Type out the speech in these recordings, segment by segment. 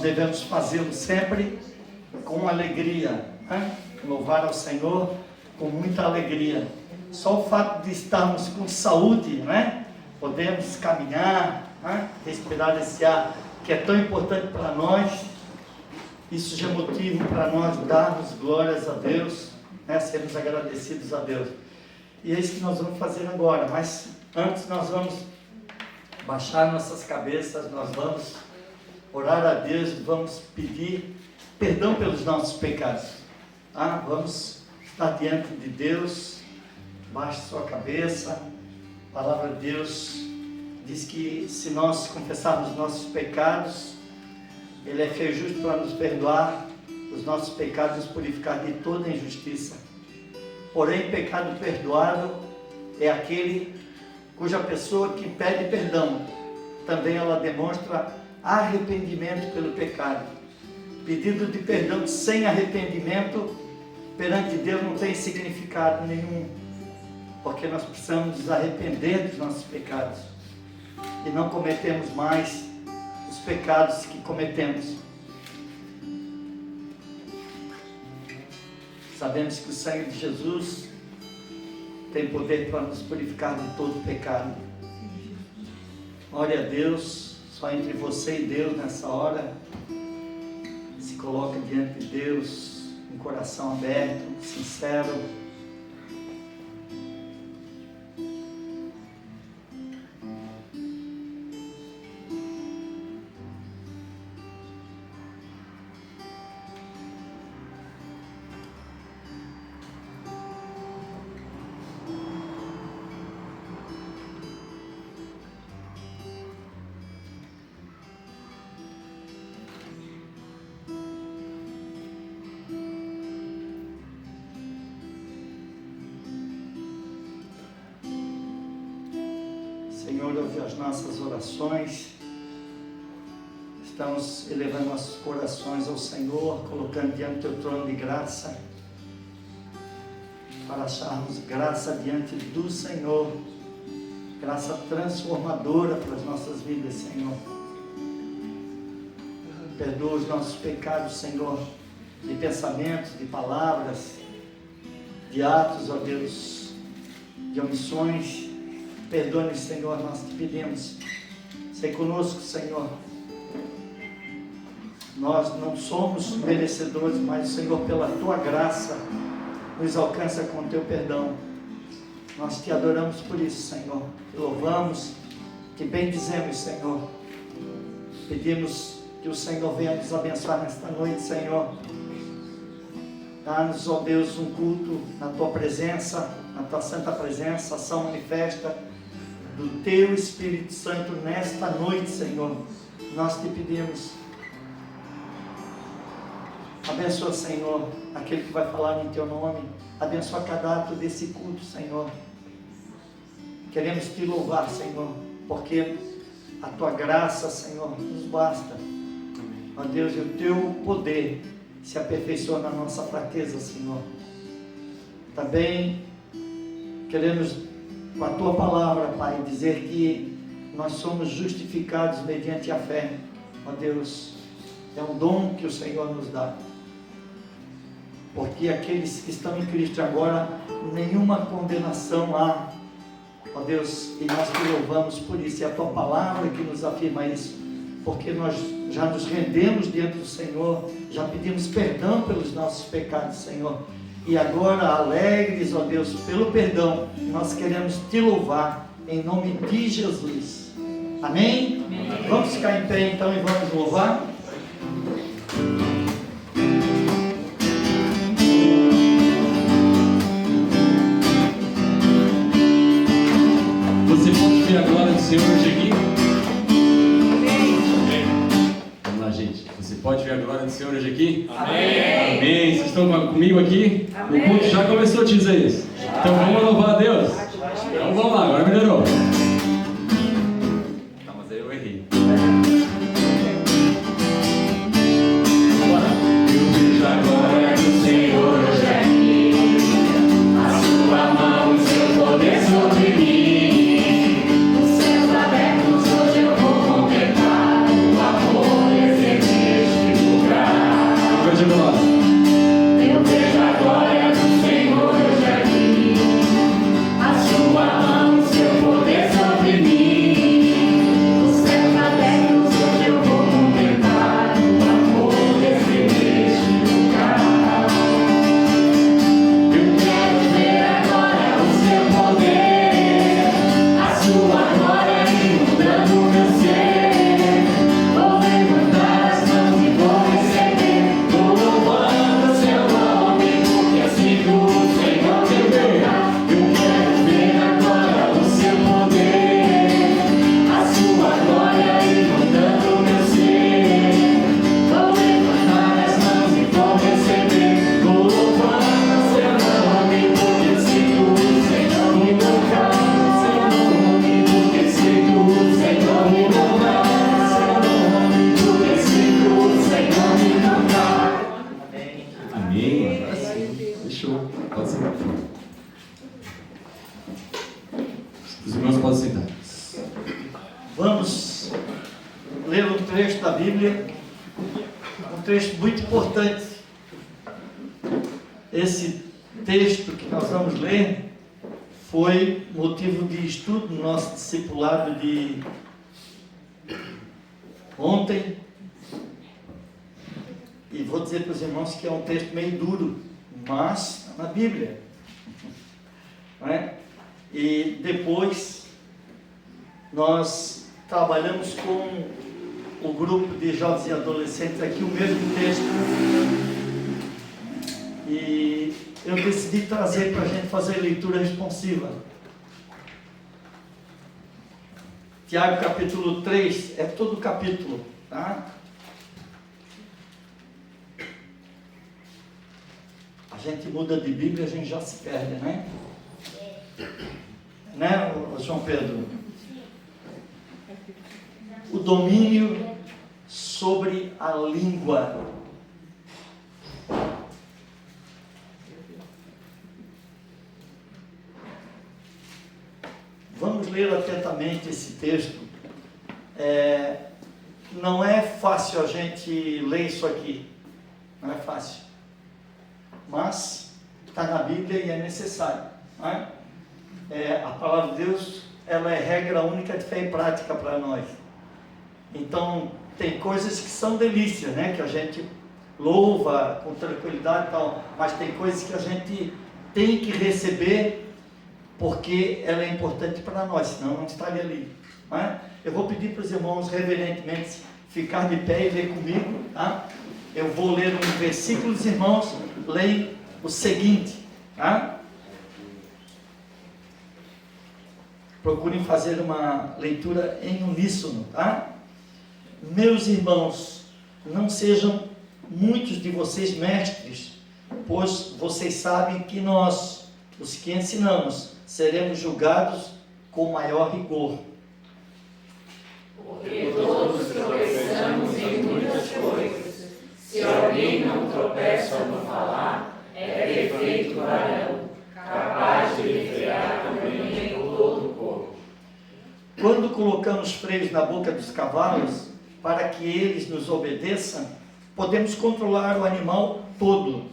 devemos fazê-lo sempre com alegria, né? Louvar ao Senhor com muita alegria. Só o fato de estarmos com saúde, né? Podemos caminhar, né? Respirar esse ar que é tão importante para nós, isso já é motivo para nós darmos glórias a Deus, né? Sermos agradecidos a Deus. E é isso que nós vamos fazer agora, mas antes nós vamos baixar nossas cabeças, nós vamos orar a Deus, vamos pedir perdão pelos nossos pecados. Vamos estar diante de Deus, baixe sua cabeça. A palavra de Deus diz que se nós confessarmos nossos pecados, Ele é fiel e justo para nos perdoar os nossos pecados e nos purificar de toda injustiça. Porém, pecado perdoado é aquele cuja pessoa que pede perdão, também ela demonstra arrependimento pelo pecado. Pedido de perdão sem arrependimento perante Deus não tem significado nenhum, porque nós precisamos nos arrepender dos nossos pecados e não cometemos mais os pecados que cometemos. Sabemos que o sangue de Jesus tem poder para nos purificar de todo pecado. Ore a Deus, só entre você e Deus nessa hora. Se coloque diante de Deus, um coração aberto, sincero. Senhor, ouve as nossas orações. Estamos elevando nossos corações ao Senhor, colocando diante do teu trono de graça, para acharmos graça diante do Senhor, graça transformadora para as nossas vidas, Senhor. Perdoa os nossos pecados, Senhor, de pensamentos, de palavras, de atos, ó Deus, de omissões. Perdoe-nos, Senhor, nós te pedimos. Sei conosco, Senhor. Nós não somos merecedores, mas, Senhor, pela tua graça, nos alcança com o teu perdão. Nós te adoramos por isso, Senhor. Te louvamos, te bendizemos, Senhor. Pedimos que o Senhor venha nos abençoar nesta noite, Senhor. Dá-nos, ó Deus, um culto na tua presença, na tua santa presença, ação manifesta do teu Espírito Santo nesta noite, Senhor. Nós te pedimos. Abençoa, Senhor, aquele que vai falar em teu nome. Abençoa cada ato desse culto, Senhor. Queremos te louvar, Senhor, porque a tua graça, Senhor, nos basta. Ó Deus, e o teu poder se aperfeiçoa na nossa fraqueza, Senhor. Também queremos, com a tua palavra, Pai, dizer que nós somos justificados mediante a fé. Ó Deus, é um dom que o Senhor nos dá. Porque aqueles que estão em Cristo agora, nenhuma condenação há. Ó Deus, e nós te louvamos por isso. É a tua palavra que nos afirma isso. Porque nós já nos rendemos diante do Senhor, já pedimos perdão pelos nossos pecados, Senhor. E agora, alegres, ó Deus, pelo perdão, nós queremos te louvar em nome de Jesus. Amém? Amém. Vamos ficar em pé então e vamos louvar? Você pode ver a glória do Senhor hoje aqui? Vamos lá, gente. Você pode ver a glória do Senhor hoje aqui? Amém. Amém. Vocês estão comigo aqui? Amém. O culto já começou, Tio Isaías. Então vamos louvar a Deus. Então vamos lá, agora melhorou. Tá, mas aí eu errei. Bora. Eu vejo a glória do Senhor hoje aqui. A sua mão, o seu poder sobre mim. Os céus abertos hoje eu vou contemplar. O amor e esse Show. Pode sentar. Os irmãos podem sentar. Vamos ler um trecho da Bíblia, um trecho muito importante. Esse texto que nós vamos ler foi motivo de estudo no nosso discipulado de ontem. E vou dizer para os irmãos que é um texto meio duro, mas na Bíblia. Não é? E depois nós trabalhamos com o grupo de jovens e adolescentes aqui o mesmo texto. E eu decidi trazer para a gente fazer leitura responsiva. Tiago capítulo 3, é todo o capítulo, tá? A gente muda de Bíblia, a gente já se perde, né? Né, João Pedro? O domínio sobre a língua. Vamos ler atentamente esse texto. Não é fácil a gente ler isso aqui. Não é fácil. Mas está na Bíblia e é necessário. Não é? A palavra de Deus, ela é regra única de fé e prática para nós. Então, tem coisas que são delícia, né? Que a gente louva com tranquilidade e tal, mas tem coisas que a gente tem que receber porque ela é importante para nós, senão não estaria ali. Não é? Eu vou pedir para os irmãos reverentemente ficar de pé e ler comigo, tá? Eu vou ler um versículo, os irmãos leem o seguinte, tá? Procurem fazer uma leitura em uníssono, tá? Meus irmãos, não sejam muitos de vocês mestres, pois vocês sabem que nós, os que ensinamos, seremos julgados com maior rigor. Porque todos tropeçamos em muitas coisas. Se alguém não tropeça no falar, é perfeito varão, capaz de refrear também todo o corpo. Quando colocamos freios na boca dos cavalos, para que eles nos obedeçam, podemos controlar o animal todo.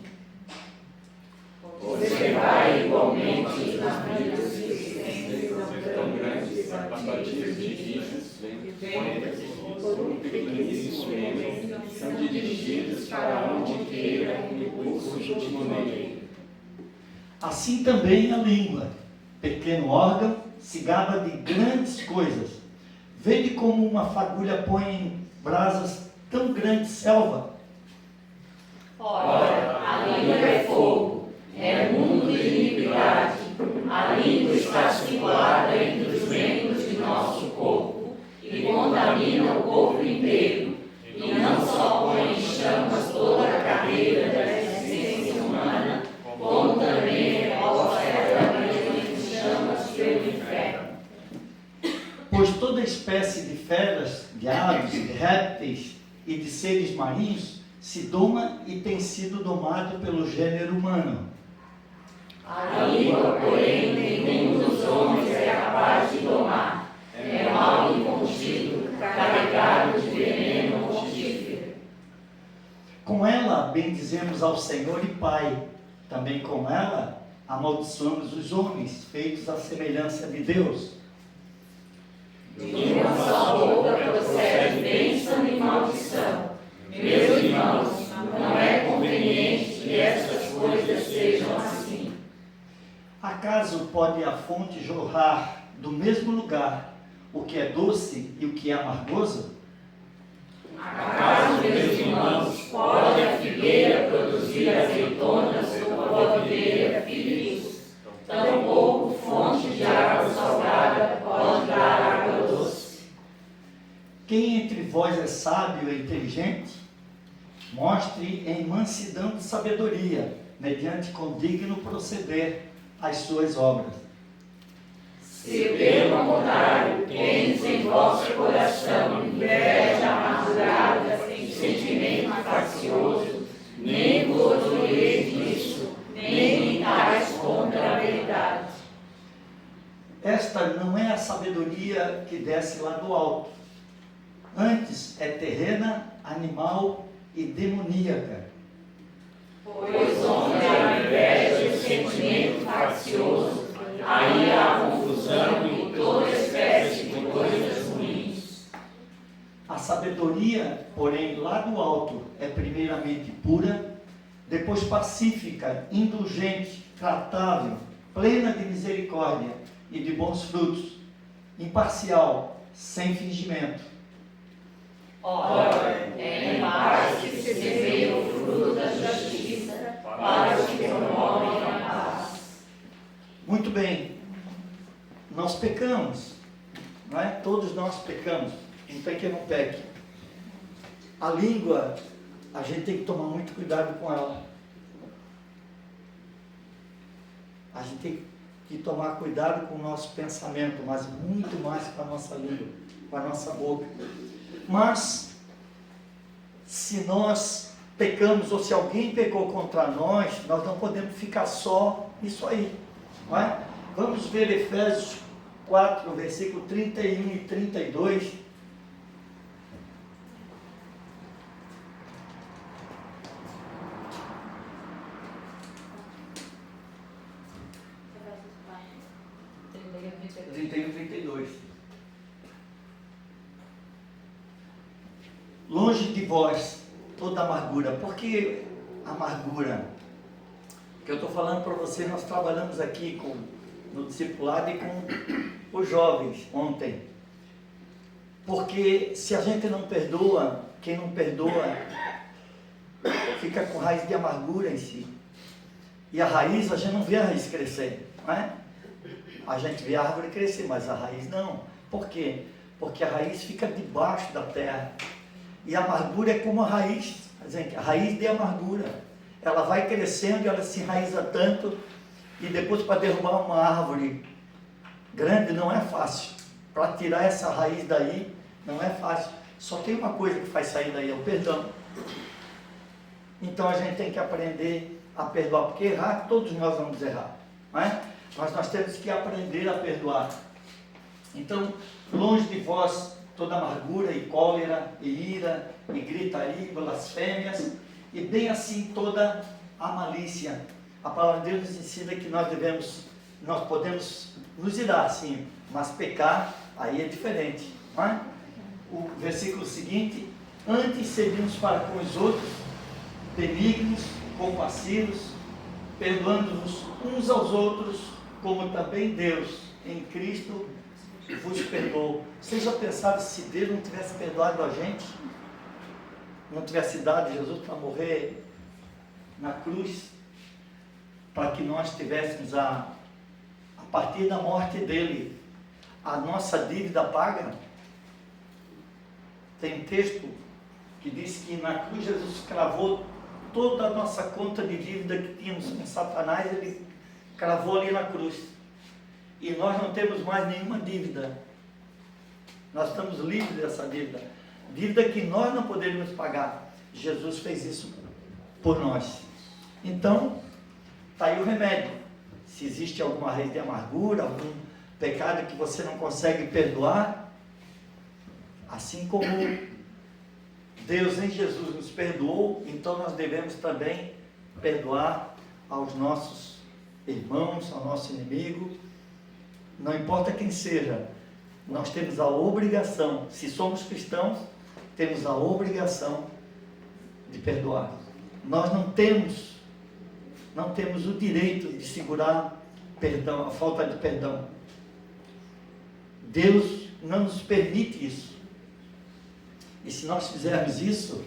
Você vai igualmente nas vidas existentes tão grandes a partir de rios, ventos, por pequeníssimos membros, são dirigidos para onde queira o impulso de maneira. Assim também a língua, pequeno órgão, se gaba de grandes coisas. Vede como uma fagulha põe em brasas tão grande selva. Ora, a língua é fogo, é mundo de iniquidade. A língua está situada entre os membros de nosso corpo e contamina o corpo inteiro, e não só põe em chamas toda a carreira da existência humana, como também reposta eternamente em chamas pelo inferno. Pois toda espécie de feras, de aves, de répteis e de seres marinhos se doma e tem sido domado pelo gênero humano. A língua, porém, nenhum dos homens é capaz de domar. É mal incontido, carregado de veneno mortífero. Com ela bendizemos ao Senhor e Pai. Também com ela amaldiçoamos os homens, feitos à semelhança de Deus. De uma só boca procede bênção e maldição. Meus irmãos, não é conveniente que essas coisas sejam assim. Acaso pode a fonte jorrar do mesmo lugar o que é doce e o que é amargoso? Acaso, meus irmãos, pode a figueira produzir azeitonas ou a videira figos? Tampouco fonte de água salgada pode dar água doce. Quem entre vós é sábio e inteligente? Mostre em mansidão de sabedoria, mediante condigno proceder as suas obras. Se pelo contrário tens em vosso coração inveja amargurada e sentimento faccioso, nem vos orgulheis disso, nem esta não é a sabedoria que desce lá do alto. Antes é terrena, animal e demoníaca. Pois onde há inveja e sentimento faccioso, aí há confusão e toda espécie de coisas ruins. A sabedoria, porém, lá do alto é primeiramente pura, depois pacífica, indulgente, tratável, plena de misericórdia e de bons frutos, imparcial, sem fingimento. Ora, é em paz que se semeia o fruto da justiça, para os que promovem a paz. Muito bem, nós pecamos, não é? Todos nós pecamos, não tem quem não peque. A língua, a gente tem que tomar muito cuidado com ela. A gente tem que tomar cuidado com o nosso pensamento, mas muito mais com a nossa língua, com a nossa boca. Mas, se nós pecamos, ou se alguém pecou contra nós, nós não podemos ficar só nisso aí, não é? Vamos ver Efésios 4, versículo 31 e 32. Entendeu? 31 e 32. Longe de vós toda amargura. Por que amargura? Que eu estou falando para você, nós trabalhamos aqui no discipulado e com os jovens ontem. Porque se a gente não perdoa, quem não perdoa fica com raiz de amargura em si. E a raiz, a gente não vê a raiz crescer, não é? A gente vê a árvore crescer, mas a raiz não. Por quê? Porque a raiz fica debaixo da terra. E a amargura é como a raiz, a raiz de amargura. Ela vai crescendo e ela se enraiza tanto, e depois para derrubar uma árvore grande não é fácil. Para tirar essa raiz daí, não é fácil. Só tem uma coisa que faz sair daí, é o perdão. Então a gente tem que aprender a perdoar, porque errar, todos nós vamos errar, não é? Mas nós temos que aprender a perdoar. Então, longe de vós toda amargura e cólera e ira e gritaria e blasfêmias, e bem assim toda a malícia. A palavra de Deus nos ensina que nós podemos nos irar sim, mas pecar aí é diferente, não é? O versículo seguinte: antes servimos para com os outros, benignos, compassivos, perdoando-vos uns aos outros, como também Deus em Cristo vos perdoou. Vocês já pensaram se Deus não tivesse perdoado a gente? Não tivesse dado Jesus para morrer na cruz, para que nós tivéssemos a partir da morte dele, a nossa dívida paga? Tem um texto que diz que na cruz Jesus cravou toda a nossa conta de dívida que tínhamos com Satanás, ele cravou ali na cruz. E nós não temos mais nenhuma dívida. Nós estamos livres dessa dívida. Dívida que nós não poderíamos pagar. Jesus fez isso por nós. Então, está aí o remédio. Se existe alguma raiz de amargura, algum pecado que você não consegue perdoar, assim como Deus em Jesus nos perdoou, então nós devemos também perdoar aos nossos irmãos, ao nosso inimigo. Não importa quem seja, nós temos a obrigação, se somos cristãos, temos a obrigação de perdoar. Nós não temos o direito de segurar perdão, a falta de perdão. Deus não nos permite isso. E se nós fizermos isso,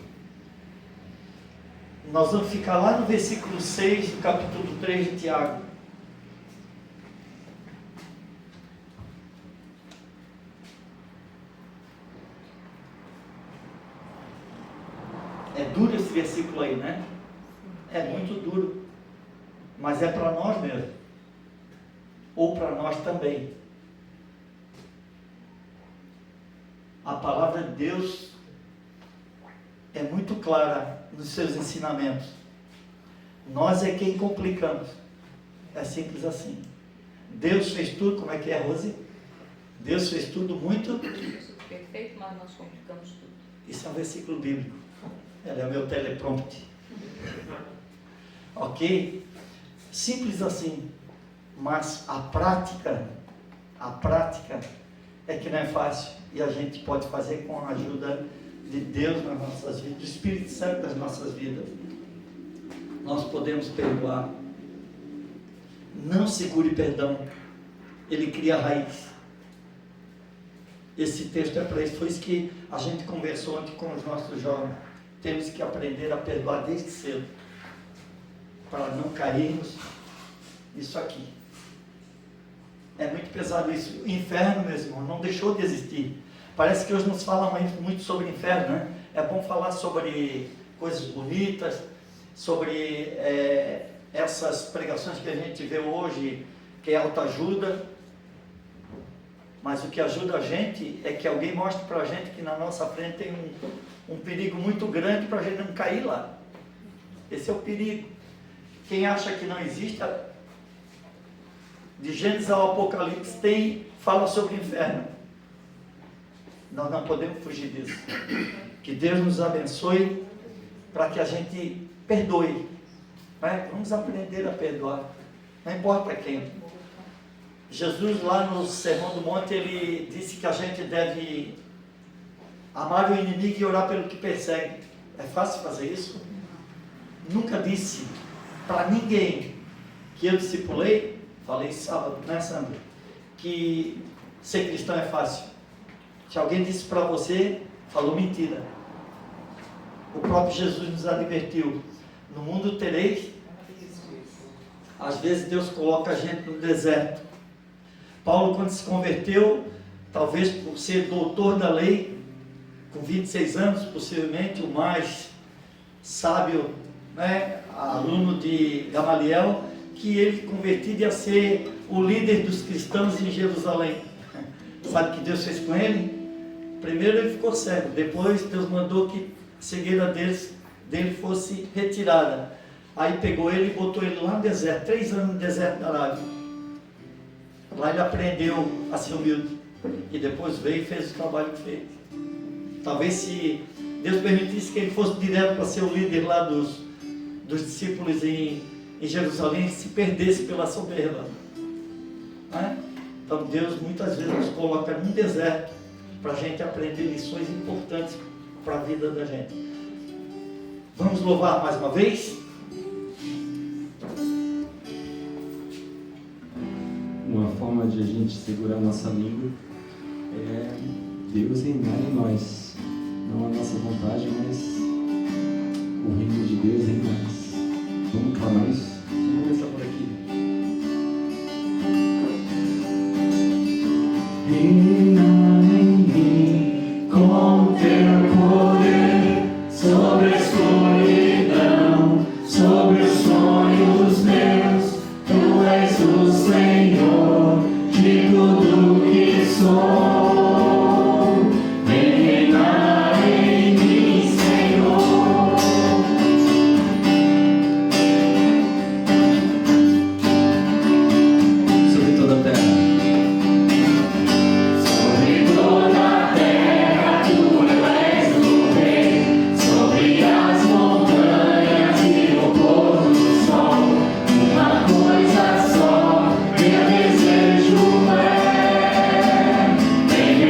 nós vamos ficar lá no versículo 6 do capítulo 3 de Tiago. É duro esse versículo aí, né? É muito duro. Mas é para nós mesmo. Ou para nós também. A palavra de Deus é muito clara nos seus ensinamentos. Nós é quem complicamos. É simples assim. Deus fez tudo, como é que é, Rose? Deus fez tudo muito perfeito, mas nós complicamos tudo. Isso é um versículo bíblico. Ele é o meu teleprompter. Ok? Simples assim. Mas a prática é que não é fácil. E a gente pode fazer com a ajuda de Deus nas nossas vidas, do Espírito Santo nas nossas vidas. Nós podemos perdoar. Não segure perdão. Ele cria raiz. Esse texto é para isso. Foi isso que a gente conversou ontem com os nossos jovens. Temos que aprender a perdoar desde cedo, para não cairmos nisso aqui. É muito pesado isso. O inferno, meus irmãos, não deixou de existir. Parece que hoje nos fala muito sobre o inferno, né? É bom falar sobre coisas bonitas, sobre essas pregações que a gente vê hoje, que é autoajuda. Mas o que ajuda a gente é que alguém mostre para a gente que na nossa frente tem um perigo muito grande para a gente não cair lá. Esse é o perigo. Quem acha que não existe, de Gênesis ao Apocalipse fala sobre o inferno. Nós não podemos fugir disso. Que Deus nos abençoe para que a gente perdoe. Né? Vamos aprender a perdoar. Não importa quem. Jesus lá no Sermão do Monte, ele disse que a gente deve amar o inimigo e orar pelo que persegue. É fácil fazer isso? Nunca disse para ninguém que eu discipulei, falei sábado, né, Sandra? Que ser cristão é fácil. Se alguém disse para você, falou mentira. O próprio Jesus nos advertiu: no mundo tereis. Às vezes Deus coloca a gente no deserto. Paulo, quando se converteu, talvez por ser doutor da lei, com 26 anos, possivelmente o mais sábio, né, aluno de Gamaliel, que ele convertido ia ser o líder dos cristãos em Jerusalém. Sabe o que Deus fez com ele? Primeiro ele ficou cego, depois Deus mandou que a cegueira dele fosse retirada. Aí pegou ele e botou ele lá no deserto, 3 anos no deserto da Arábia. Lá ele aprendeu a ser humilde. E depois veio e fez o trabalho que fez. Talvez se Deus permitisse que ele fosse direto para ser o líder lá dos discípulos em Jerusalém, se perdesse pela soberba. Né? Então Deus muitas vezes nos coloca num deserto para a gente aprender lições importantes para a vida da gente. Vamos louvar mais uma vez? Uma forma de a gente segurar a nossa língua é Deus reinar em nós. Não a nossa vontade, mas o reino de Deus em nós. Vamos falar isso? Vamos começar por aqui. Reina em mim com teu poder sobre a escuridão, sobre os sonhos meus. Tu és o Senhor de tudo que sou. Vem reinar em mim, Senhor. Sobre toda a terra. Sobre toda a terra tu és o rei, sobre as montanhas e o pôr do sol. Uma coisa só, meu desejo é: vem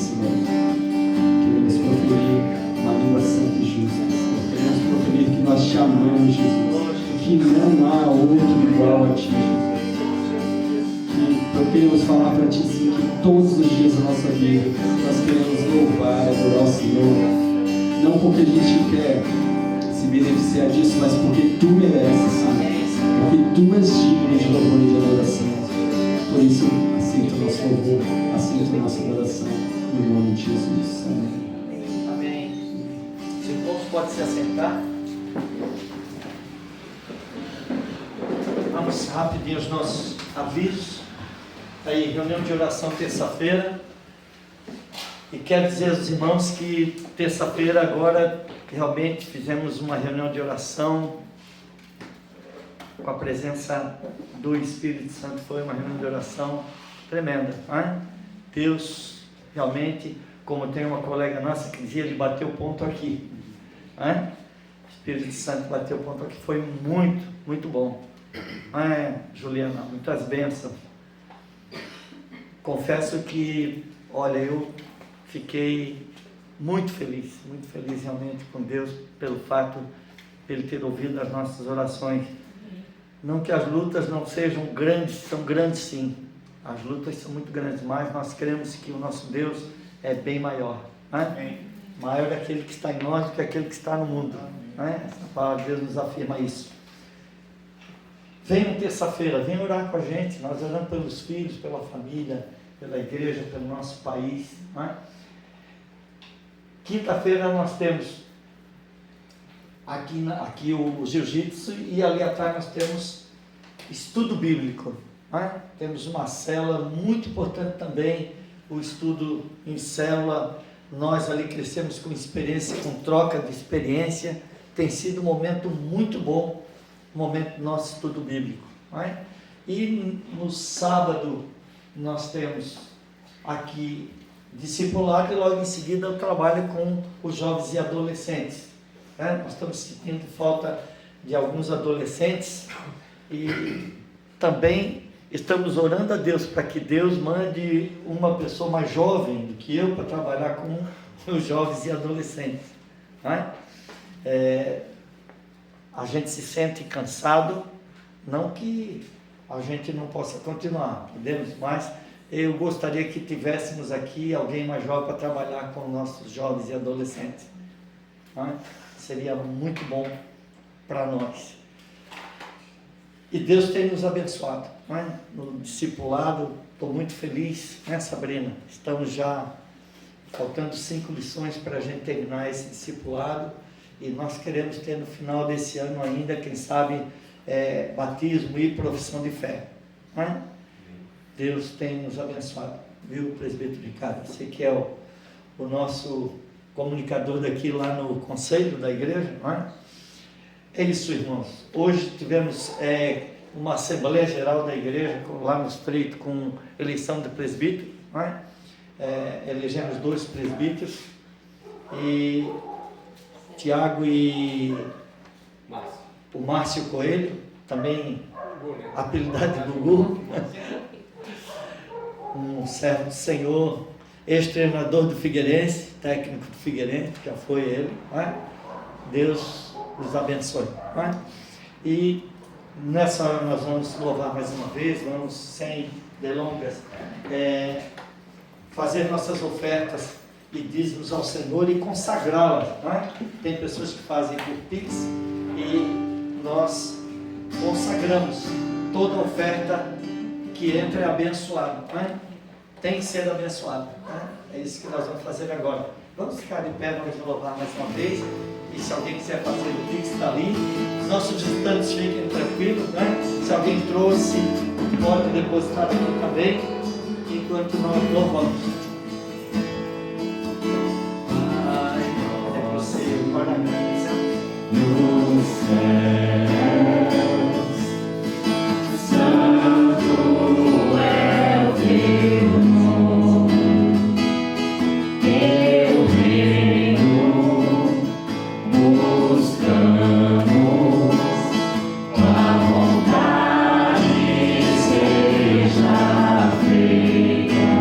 Senhor. Queremos proferir uma língua santa e justa, Senhor. Queremos proferir que nós te amamos, Jesus. Que não há outro igual a ti, Jesus. Que procuremos falar para ti, sim, que todos os dias da nossa vida nós queremos louvar e adorar o Senhor. Não porque a gente quer se beneficiar disso, mas porque tu mereces, Senhor. Porque tu és digno de louvor e de adoração. Por isso, aceita o nosso louvor, aceita a nossa adoração. No nome de Jesus. Amém. Amém. Os irmãos podem se assentar. Vamos rapidinho aos nossos avisos. Aí, reunião de oração terça-feira. E quero dizer aos irmãos que terça-feira agora realmente fizemos uma reunião de oração com a presença do Espírito Santo. Foi uma reunião de oração tremenda, não é? Deus realmente, como tem uma colega nossa que dizia, ele bateu ponto aqui, não é? O Espírito Santo bateu ponto aqui, foi muito, muito bom, não é, Juliana? Muitas bênçãos. Confesso que, olha, eu fiquei muito feliz realmente com Deus pelo fato de Ele ter ouvido as nossas orações. Não que as lutas não sejam grandes, são grandes sim. As lutas são muito grandes, mas nós cremos que o nosso Deus é bem maior. Né? Maior é aquele que está em nós do que aquele que está no mundo. Né? Essa palavra de Deus nos afirma isso. Venham terça-feira, venham orar com a gente. Nós oramos pelos filhos, pela família, pela igreja, pelo nosso país. Né? Quinta-feira nós temos aqui o jiu-jitsu e ali atrás nós temos estudo bíblico. Né? Temos uma célula muito importante também, o estudo em célula. Nós ali crescemos com experiência, com troca de experiência. Tem sido um momento muito bom, o momento do nosso estudo bíblico. Né? E no sábado nós temos aqui discipulado e logo em seguida eu trabalho com os jovens e adolescentes. Né? Nós estamos sentindo falta de alguns adolescentes e também estamos orando a Deus para que Deus mande uma pessoa mais jovem do que eu para trabalhar com os jovens e adolescentes. Né? A gente se sente cansado, não que a gente não possa continuar, podemos, mas eu gostaria que tivéssemos aqui alguém mais jovem para trabalhar com nossos jovens e adolescentes. Né? Seria muito bom para nós. E Deus tem nos abençoado. Né? No discipulado, estou muito feliz, né, Sabrina? Estamos já faltando 5 lições para a gente terminar esse discipulado. E nós queremos ter no final desse ano ainda, quem sabe, batismo e profissão de fé. Né? Deus tem nos abençoado, viu, presbítero Ricardo? Você que é o nosso comunicador daqui lá no conselho da igreja, não é? É isso, irmãos. Hoje tivemos uma Assembleia Geral da igreja, lá no Estreito, com eleição de presbítero, não é? Elegemos 2 presbíteros, e Tiago e o Márcio Coelho, também apelidado de Gugu, um servo do Senhor, ex-treinador do Figueirense, técnico do Figueirense, já foi ele, não é? Deus os abençoe. Não é? E nessa hora nós vamos louvar mais uma vez, vamos sem delongas fazer nossas ofertas e dízimos ao Senhor e consagrá-las. Não é? Tem pessoas que fazem por Pix e nós consagramos toda oferta que entra é abençoada. Não é? Tem que ser abençoada. Não é? É isso que nós vamos fazer agora. Vamos ficar de pé, vamos louvar mais uma vez. E se alguém quiser fazer o Pix, está ali. Nossos visitantes fiquem tranquilos, né? Se alguém trouxe, pode depositar aqui também, enquanto nós louvamos. É você, o parabéns. Nos céus, santo é o teu nome, teu reino buscamos, tua vontade seja feita,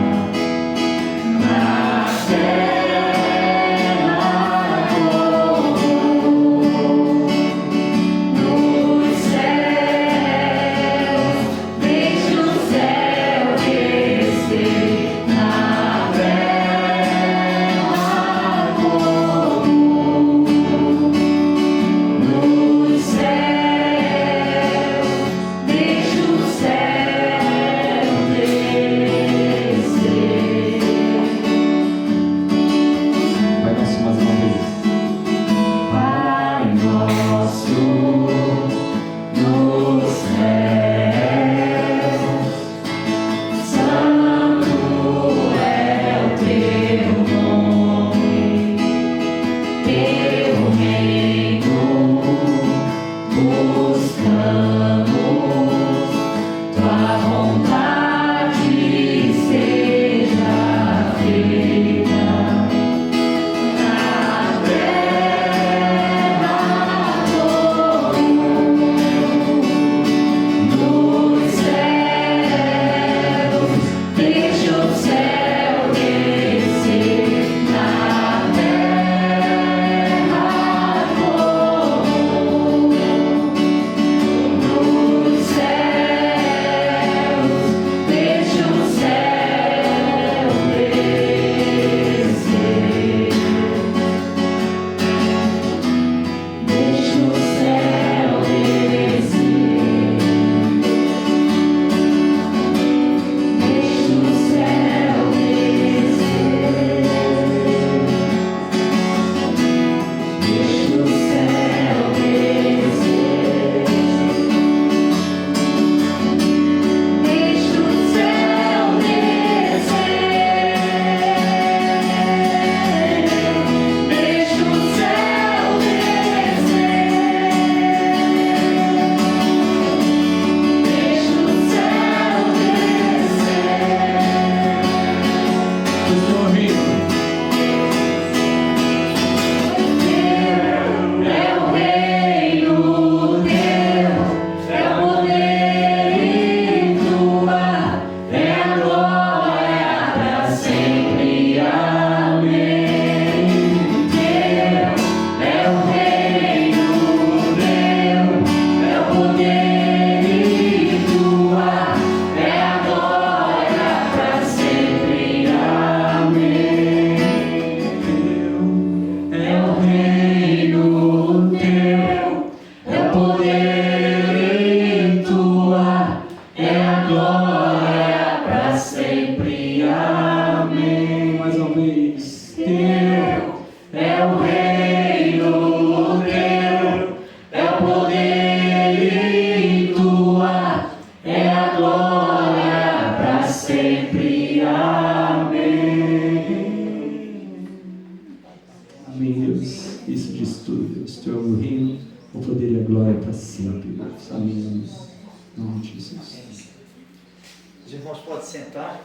Os irmãos podem sentar.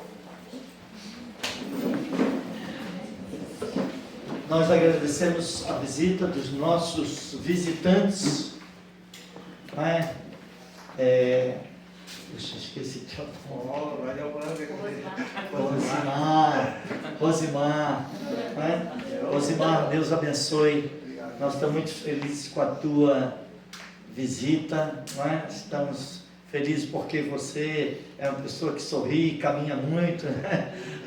Nós agradecemos a visita dos nossos visitantes. Puxa, esqueci de Rosimar, Rosimar, Deus abençoe. Nós estamos muito felizes com a tua visita, estamos felizes porque você é uma pessoa que sorri, caminha muito,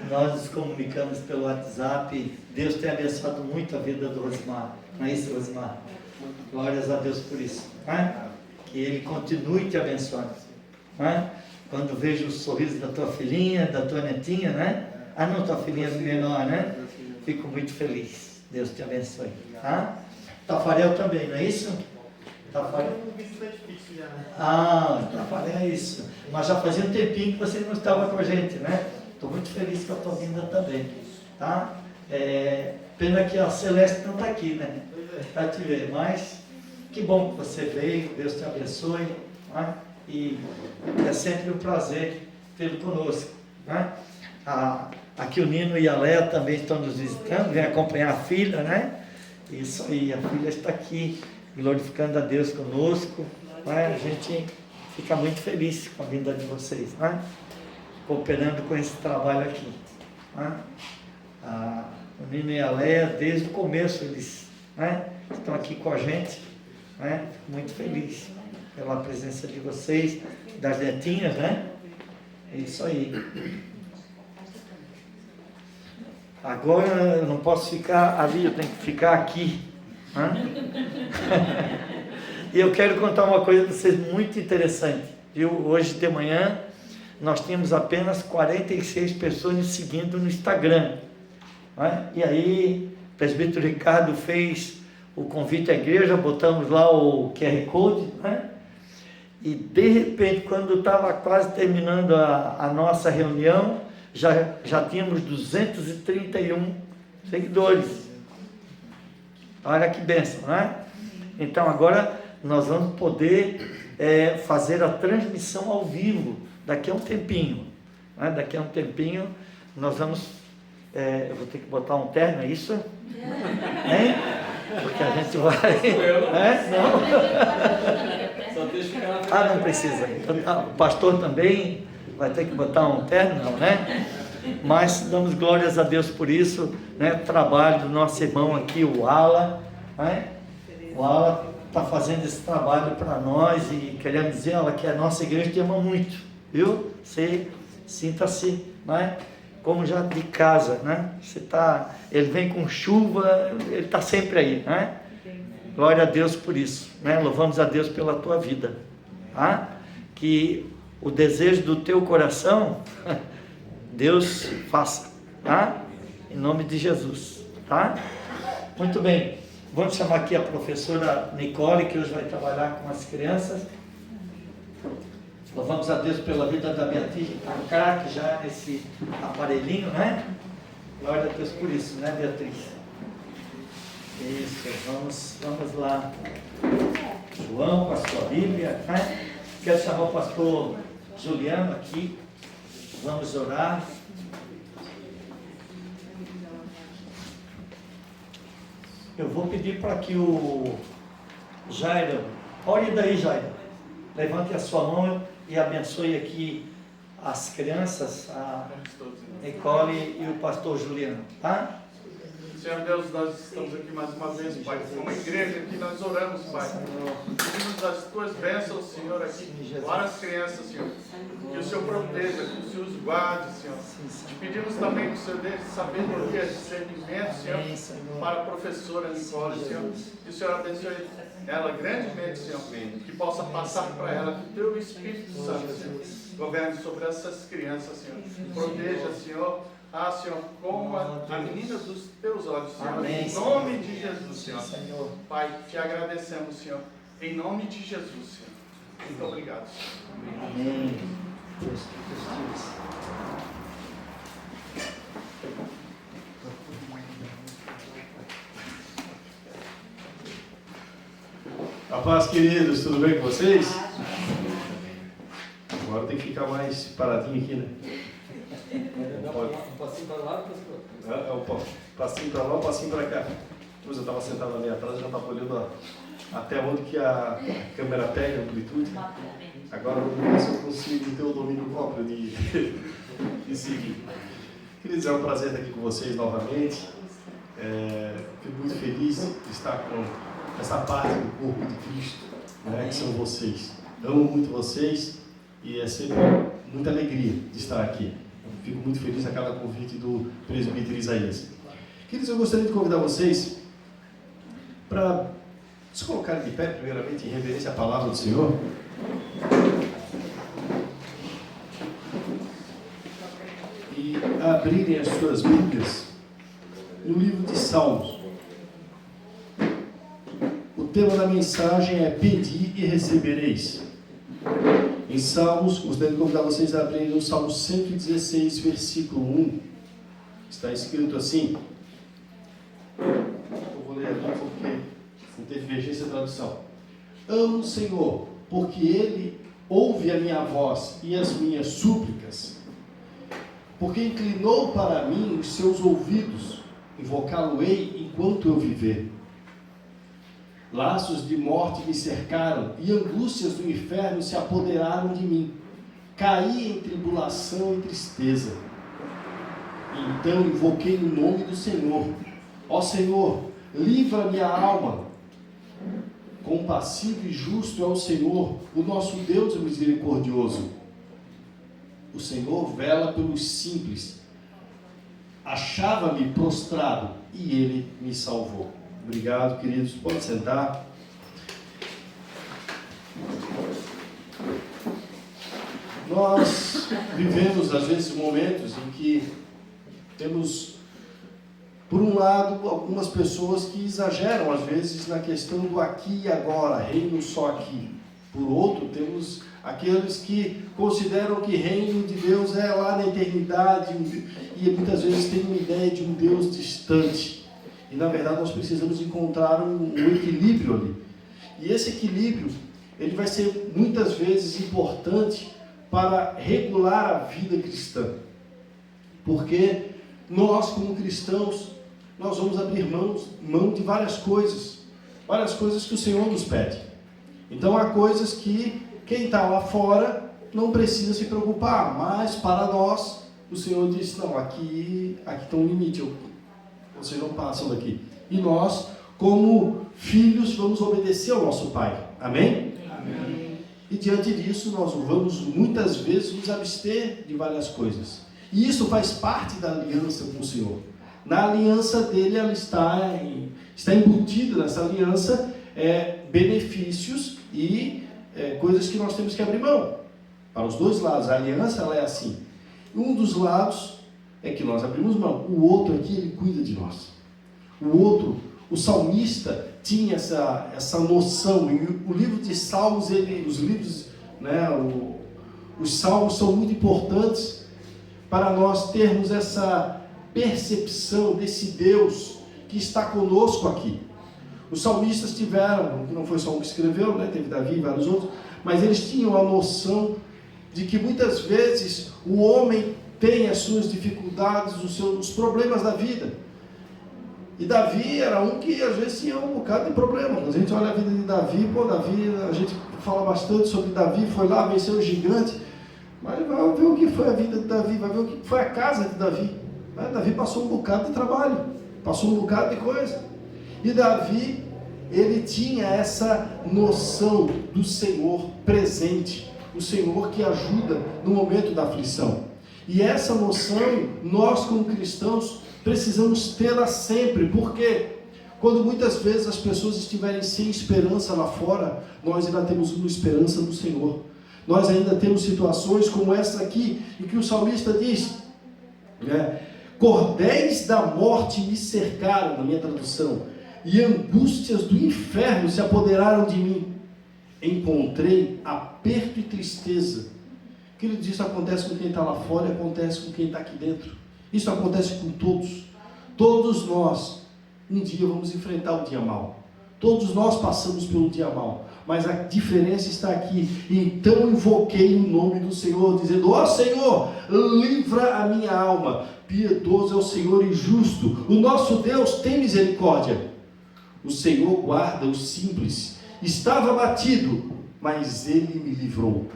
Nós nos comunicamos pelo WhatsApp. Deus tem abençoado muito a vida do Rosimar, não é isso, Rosimar? Glórias a Deus por isso, que Ele continue te abençoando. Quando vejo o sorriso da tua filhinha, da tua netinha, não, tua filhinha menor, fico muito feliz. Deus te abençoe. Tafarel também, não é isso? Tafarel. Tafarel é isso. Mas já fazia um tempinho que você não estava com a gente, Estou muito feliz com a tua vinda também, tá? Pena que a Celeste não está aqui, para te ver, mas que bom que você veio, Deus te abençoe, e é sempre um prazer tê-lo conosco, Aqui o Nino e a Léa também estão nos visitando, vem acompanhar a filha, Isso aí, a filha está aqui, glorificando a Deus conosco, A gente fica muito feliz com a vinda de vocês, Cooperando com esse trabalho aqui, Nino e a Leia, desde o começo, eles, né, estão aqui com a gente, né? Fico muito feliz pela presença de vocês, das netinhas, né? É isso aí. Agora eu não posso ficar ali, eu tenho que ficar aqui, né? E eu quero contar uma coisa para vocês muito interessante, viu? Hoje de manhã nós tínhamos apenas 46 pessoas nos seguindo no Instagram, né? E aí o presbítero Ricardo fez o convite à igreja, botamos lá o QR Code, né? E de repente, quando estava quase terminando a nossa reunião, já tínhamos 231 seguidores. Olha que bênção, né? Então agora nós vamos poder fazer a transmissão ao vivo daqui a um tempinho, né? Daqui a um tempinho nós vamos, eu vou ter que botar um terno, é isso? Hein? Porque a gente vai... Não? Só deixa ficar na frente. Ah, não precisa. O pastor também vai ter que botar um terno, não, né? Mas damos glórias a Deus por isso, né? O trabalho do nosso irmão aqui, o Ala, né? O Ala está fazendo esse trabalho para nós e queremos dizer, Ala, que a nossa igreja te ama muito, viu? Você sinta-se, né? Como já de casa, né? Ele vem com chuva, ele está sempre aí, né? Glória a Deus por isso, né? Louvamos a Deus pela tua vida, tá? Que o desejo do teu coração, Deus faça, tá? Em nome de Jesus, tá? Muito bem, vamos chamar aqui a professora Nicole, que hoje vai trabalhar com as crianças. Louvamos a Deus pela vida da Beatriz, que está craque já nesse aparelhinho, né? Glória a Deus por isso, né, Beatriz? Isso, vamos lá. João, com a sua Bíblia, né? Quero chamar o pastor Juliano aqui. Vamos orar. Eu vou pedir para que o Jairo, ore daí, Jairo. Levante a sua mão e abençoe aqui as crianças, a Nicole e o pastor Juliano, tá? Senhor Deus, nós estamos aqui mais uma vez, Pai, como uma igreja aqui, nós oramos, Pai. Pedimos as tuas bênçãos, Senhor, aqui para as crianças, Senhor. Que o Senhor proteja, que o Senhor os guarde, Senhor. Te pedimos também que o Senhor dê sabedoria, discernimento, Senhor, para a professora Nicole, Senhor. Que o Senhor abençoe ela grandemente, Senhor. Que possa passar para ela que o teu Espírito Santo, Senhor, governe sobre essas crianças, Senhor. Proteja, Senhor. Ah, Senhor, como a menina dos teus olhos, Senhor. Amém, em nome de Jesus, Senhor. Pai, te agradecemos, Senhor. Em nome de Jesus, Senhor. Muito obrigado, Senhor. Amém. Deus te abençoe. A paz, queridos, tudo bem com vocês? Agora tem que ficar mais paradinho aqui, né? Um passinho para lá, pastor. Um passinho para lá, um passinho para cá. Pois eu estava sentado ali atrás, eu já estava olhando até onde que a câmera pega a amplitude. Agora eu vou ver se eu consigo ter o domínio próprio de seguir. Queridos, é um prazer estar aqui com vocês novamente. Fico muito feliz de estar com essa parte do corpo de Cristo, né, que são vocês. Amo muito vocês e é sempre muita alegria de estar aqui. Fico muito feliz a cada convite do presbítero Isaías. Queridos, eu gostaria de convidar vocês para se colocarem de pé, primeiramente, em reverência à palavra do Senhor. E abrirem as suas Bíblias no livro de Salmos. O tema da mensagem é Pedi e recebereis. Em Salmos, gostaria de convidar vocês a abrirem no Salmo 116, versículo 1. Está escrito assim. Eu vou ler aqui porque não teve divergência de tradução. Amo o Senhor, porque Ele ouve a minha voz e as minhas súplicas. Porque inclinou para mim os seus ouvidos. Invocá-lo-ei enquanto eu viver. Laços de morte me cercaram e angústias do inferno se apoderaram de mim. Caí em tribulação e tristeza. Então invoquei o nome do Senhor. Ó Senhor, livra minha alma. Compassivo e justo é o Senhor, o nosso Deus é misericordioso. O Senhor vela pelos simples. Achava-me prostrado e Ele me salvou. Obrigado, queridos. Pode sentar. Nós vivemos, às vezes, momentos em que temos, por um lado, algumas pessoas que exageram, às vezes, na questão do aqui e agora, reino só aqui. Por outro, temos aqueles que consideram que reino de Deus é lá na eternidade e muitas vezes tem uma ideia de um Deus distante. E, na verdade, nós precisamos encontrar um equilíbrio ali. E esse equilíbrio, ele vai ser muitas vezes importante para regular a vida cristã. Porque nós, como cristãos, nós vamos abrir mão de várias coisas que o Senhor nos pede. Então há coisas que quem está lá fora não precisa se preocupar, mas para nós, o Senhor disse, não, aqui está um limite, vocês não passam daqui. E nós, como filhos, vamos obedecer ao nosso Pai. Amém? Amém. E diante disso, nós vamos muitas vezes nos abster de várias coisas. E isso faz parte da aliança com o Senhor. Na aliança dele, ela está embutida nessa aliança benefícios e coisas que nós temos que abrir mão. Para os dois lados, a aliança ela é assim. Um dos lados é que nós abrimos mão, o outro aqui ele cuida de nós. O outro, o salmista tinha essa noção. E o livro de Salmos, os Salmos são muito importantes para nós termos essa percepção desse Deus que está conosco aqui. Os salmistas tiveram, não foi só um que escreveu, teve Davi e vários outros, mas eles tinham a noção de que muitas vezes o homem tem as suas dificuldades, os problemas da vida. E Davi era um que às vezes tinha um bocado de problema. Quando a gente olha a vida de Davi, a gente fala bastante sobre Davi, foi lá, venceu o gigante, mas vai ver o que foi a vida de Davi, vai ver o que foi a casa de Davi. Davi passou um bocado de trabalho, passou um bocado de coisa. E Davi, ele tinha essa noção do Senhor presente, o Senhor que ajuda no momento da aflição. E essa noção, nós como cristãos, precisamos tê-la sempre, porque quando muitas vezes as pessoas estiverem sem esperança lá fora, nós ainda temos uma esperança no Senhor. Nós ainda temos situações como essa aqui, em que o salmista diz, cordéis da morte me cercaram, na minha tradução, e angústias do inferno se apoderaram de mim. Encontrei aperto e tristeza. Querido, isso acontece com quem está lá fora e acontece com quem está aqui dentro. Isso acontece com todos. Todos nós, um dia vamos enfrentar o dia mau. Todos nós passamos pelo dia mau. Mas a diferença está aqui. Então invoquei o nome do Senhor, dizendo, ó Senhor, livra a minha alma. Piedoso é o Senhor e justo. O nosso Deus tem misericórdia. O Senhor guarda os simples. Estava abatido, mas Ele me livrou.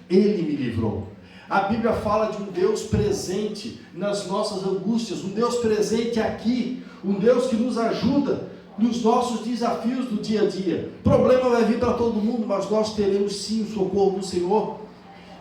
Ele me livrou. A Bíblia fala de um Deus presente nas nossas angústias, um Deus presente aqui, um Deus que nos ajuda nos nossos desafios do dia a dia. O problema vai vir para todo mundo, mas nós teremos sim o socorro do Senhor.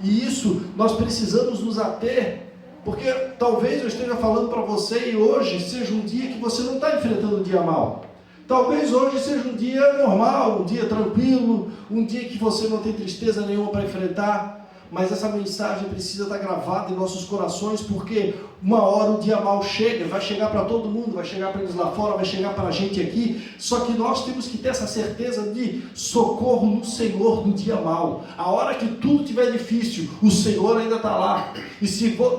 E isso nós precisamos nos ater, porque talvez eu esteja falando para você e hoje seja um dia que você não está enfrentando um dia mau. Talvez hoje seja um dia normal, um dia tranquilo, um dia que você não tem tristeza nenhuma para enfrentar, mas essa mensagem precisa estar gravada em nossos corações, porque uma hora o dia mau chega, vai chegar para todo mundo, vai chegar para eles lá fora, vai chegar para a gente aqui, só que nós temos que ter essa certeza de socorro no Senhor no dia mau. A hora que tudo estiver difícil, o Senhor ainda está lá. E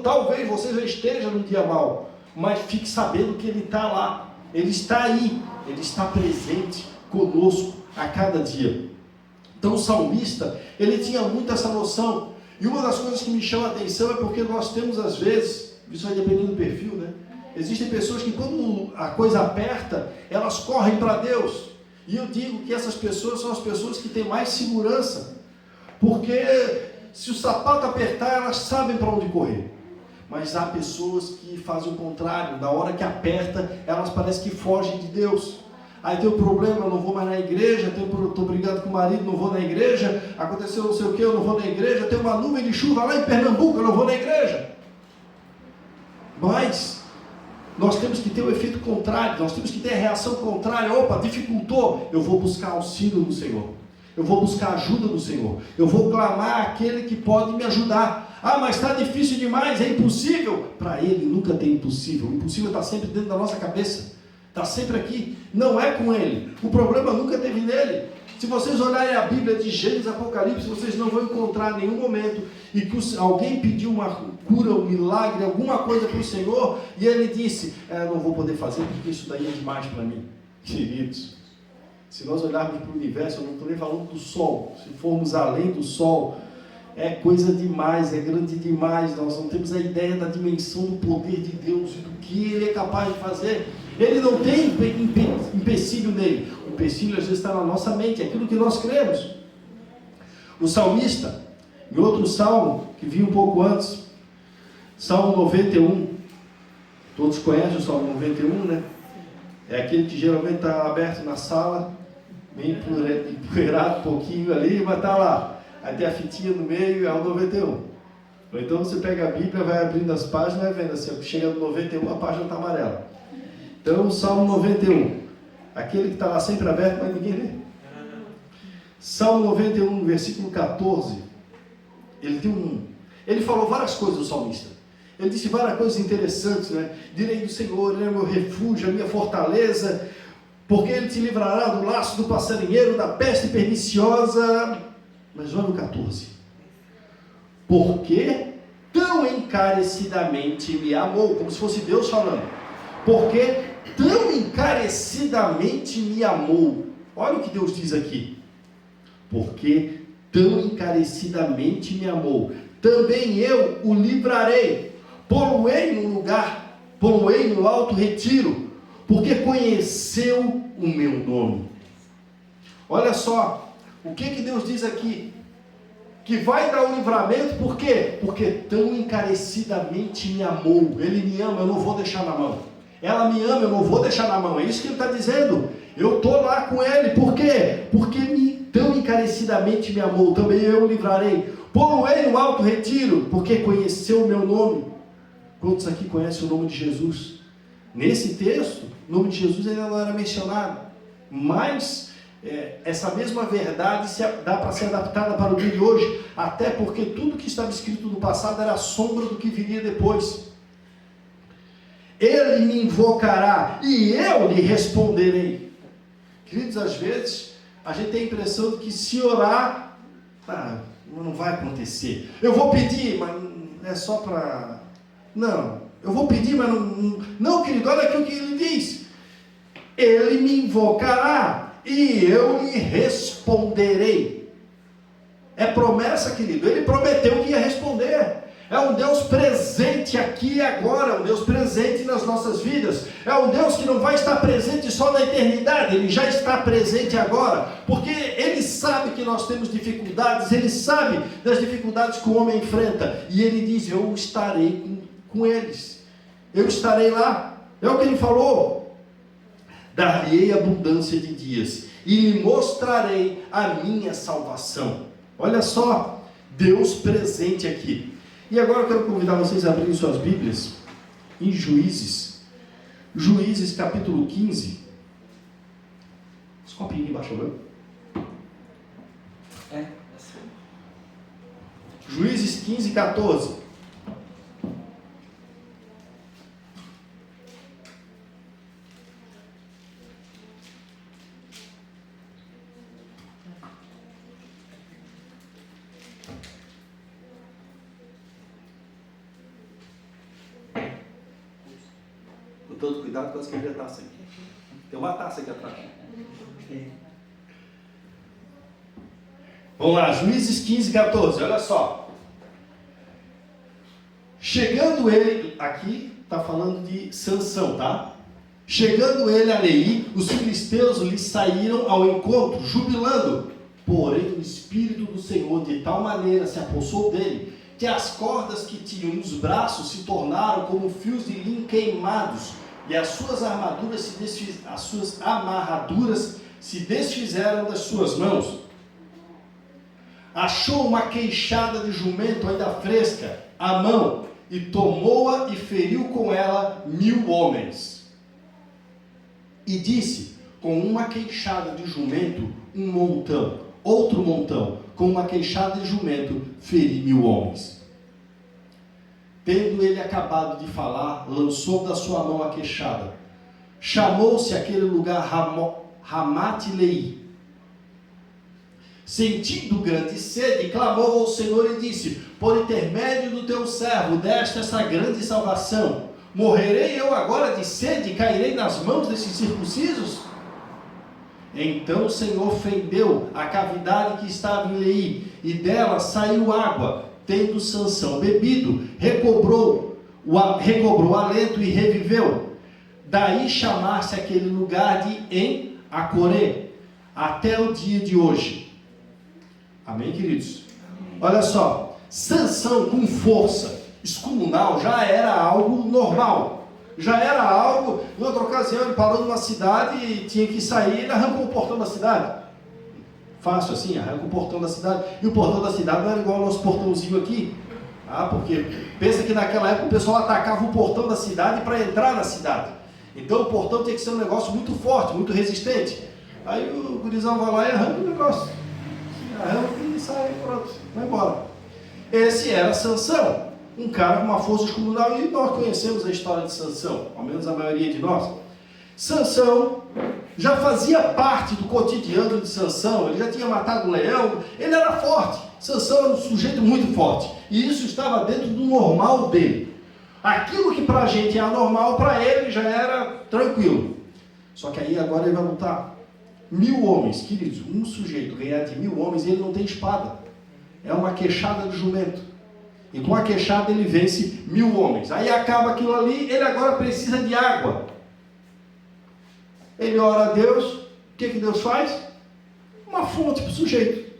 talvez você já esteja no dia mau, mas fique sabendo que Ele está lá, Ele está aí, Ele está presente conosco a cada dia. Então o salmista, ele tinha muito essa noção. E uma das coisas que me chama a atenção é porque nós temos às vezes, isso vai dependendo do perfil, existem pessoas que quando a coisa aperta, elas correm para Deus. E eu digo que essas pessoas são as pessoas que têm mais segurança. Porque se o sapato apertar, elas sabem para onde correr. Mas há pessoas que fazem o contrário. Na hora que aperta, elas parecem que fogem de Deus. Aí tem um problema, eu não vou mais na igreja, estou brigando com o marido, não vou na igreja, aconteceu não sei o que, eu não vou na igreja, tem uma nuvem de chuva lá em Pernambuco, eu não vou na igreja. Mas nós temos que ter o efeito contrário, nós temos que ter a reação contrária. Opa, dificultou, eu vou buscar auxílio do Senhor, eu vou buscar ajuda do Senhor, eu vou clamar aquele que pode me ajudar. Ah, mas está difícil demais, é impossível. Para Ele nunca tem impossível, o impossível está sempre dentro da nossa cabeça, está sempre aqui, não é com Ele, o problema nunca teve nele. Se vocês olharem a Bíblia de Gênesis, Apocalipse, vocês não vão encontrar nenhum momento em que alguém pediu uma cura, um milagre, alguma coisa para o Senhor, e ele disse, não vou poder fazer porque isso daí é demais para mim. Queridos, se nós olharmos para o universo, eu não estou nem falando do Sol, se formos além do Sol, é coisa demais, é grande demais, nós não temos a ideia da dimensão do poder de Deus e do que Ele é capaz de fazer. Ele não tem empecilho nele, o empecilho às vezes está na nossa mente, é aquilo que nós cremos. O salmista, em outro salmo, que vi um pouco antes, Salmo 91, todos conhecem o Salmo 91, né? É aquele que geralmente está aberto na sala, bem empoeirado um pouquinho ali, mas está lá. Aí tem a fitinha no meio, é o 91. Ou então você pega a Bíblia, vai abrindo as páginas e vai vendo assim, chega no 91, a página está amarela. Então, o Salmo 91, aquele que está lá sempre aberto, mas ninguém lê. Salmo 91, versículo 14, ele falou várias coisas do salmista. Ele disse várias coisas interessantes, né? Direi do Senhor, Ele é meu refúgio, a minha fortaleza, porque Ele te livrará do laço do passarinheiro, da peste perniciosa. Mas olha o 14. Porque tão encarecidamente me amou, como se fosse Deus falando. Porque tão encarecidamente me amou. Olha o que Deus diz aqui. Porque tão encarecidamente me amou, também eu o livrarei, pô-lo-ei no lugar, pô-lo-ei no alto retiro, porque conheceu o meu nome. Olha só, o que Deus diz aqui? Que vai dar o livramento, por quê? Porque tão encarecidamente me amou. Ele me ama, eu não vou deixar na mão. Ela me ama, eu não vou deixar na mão. É isso que ele está dizendo. Eu estou lá com ele. Por quê? Porque tão encarecidamente me amou. Também eu o livrarei. Pô-lo-ei no alto retiro, porque conheceu o meu nome. Quantos aqui conhecem o nome de Jesus? Nesse texto, o nome de Jesus ainda não era mencionado. Mas essa mesma verdade dá para ser adaptada para o dia de hoje. Até porque tudo que estava escrito no passado era a sombra do que viria depois. Ele me invocará e eu lhe responderei. Queridos, às vezes a gente tem a impressão de que se orar, não vai acontecer. Eu vou pedir, mas é só para... Não, eu vou pedir, mas não, querido, olha aqui o que ele diz. Ele me invocará e eu lhe responderei. É promessa, querido. Ele prometeu que ia responder. É um Deus presente aqui e agora, um Deus presente nas nossas vidas. É um Deus que não vai estar presente só na eternidade, Ele já está presente agora, porque Ele sabe que nós temos dificuldades, Ele sabe das dificuldades que o homem enfrenta, e Ele diz, eu estarei com eles, eu estarei lá. É o que Ele falou, dar-lhe abundância de dias, e lhe mostrarei a minha salvação. Olha só, Deus presente aqui. E agora eu quero convidar vocês a abrirem suas Bíblias em Juízes capítulo 15. Os copinhos embaixo, não? Juízes 15, 14. Todo cuidado com as que a taça aqui. Tem uma taça aqui atrás. Vamos lá, Juízes 15, 14, olha só. Chegando ele, aqui está falando de Sansão, tá? Chegando ele a Leí, os filisteus lhe saíram ao encontro, jubilando. Porém, o Espírito do Senhor de tal maneira se apossou dele, que as cordas que tinham nos braços se tornaram como fios de linho queimados, e as suas amarraduras se desfizeram das suas mãos. Achou uma queixada de jumento ainda fresca à mão, e tomou-a e feriu com ela 1000 homens. E disse: com uma queixada de jumento, um montão, outro montão, com uma queixada de jumento, feri 1000 homens. Tendo ele acabado de falar, lançou da sua mão a queixada. Chamou-se aquele lugar Ramat-Leí. Sentindo grande sede, clamou ao Senhor e disse: por intermédio do teu servo, deste essa grande salvação. Morrerei eu agora de sede e cairei nas mãos desses circuncisos? Então o Senhor fendeu a cavidade que estava em Leí, e dela saiu água. Tendo Sansão bebido, recobrou o alento e reviveu. Daí chamar-se aquele lugar de En-Acorê, até o dia de hoje. Amém, queridos? Olha só, Sansão com força excomunal já era algo normal. Já era algo, em outra ocasião ele parou numa cidade e tinha que sair, ele arrancou o portão da cidade. Fácil assim, arranca o portão da cidade. E o portão da cidade não era igual ao nosso portãozinho aqui. Porque pensa que naquela época o pessoal atacava o portão da cidade para entrar na cidade. Então o portão tem que ser um negócio muito forte, muito resistente. Aí o gurizão vai lá e arranca o negócio. Arranca e sai, pronto, vai embora. Esse era Sansão, um cara com uma força descomunal, e nós conhecemos a história de Sansão, ao menos a maioria de nós. Sansão já fazia parte do cotidiano de Sansão, ele já tinha matado um leão, ele era forte. Sansão era um sujeito muito forte, e isso estava dentro do normal dele. Aquilo que para a gente é anormal, para ele já era tranquilo. Só que aí agora ele vai lutar 1000 homens, queridos. Um sujeito ganhar de 1000 homens, ele não tem espada, é uma queixada de jumento, e com a queixada ele vence 1000 homens. Aí acaba aquilo ali, ele agora precisa de água. Ele ora a Deus, o que Deus faz? Uma fonte para o sujeito.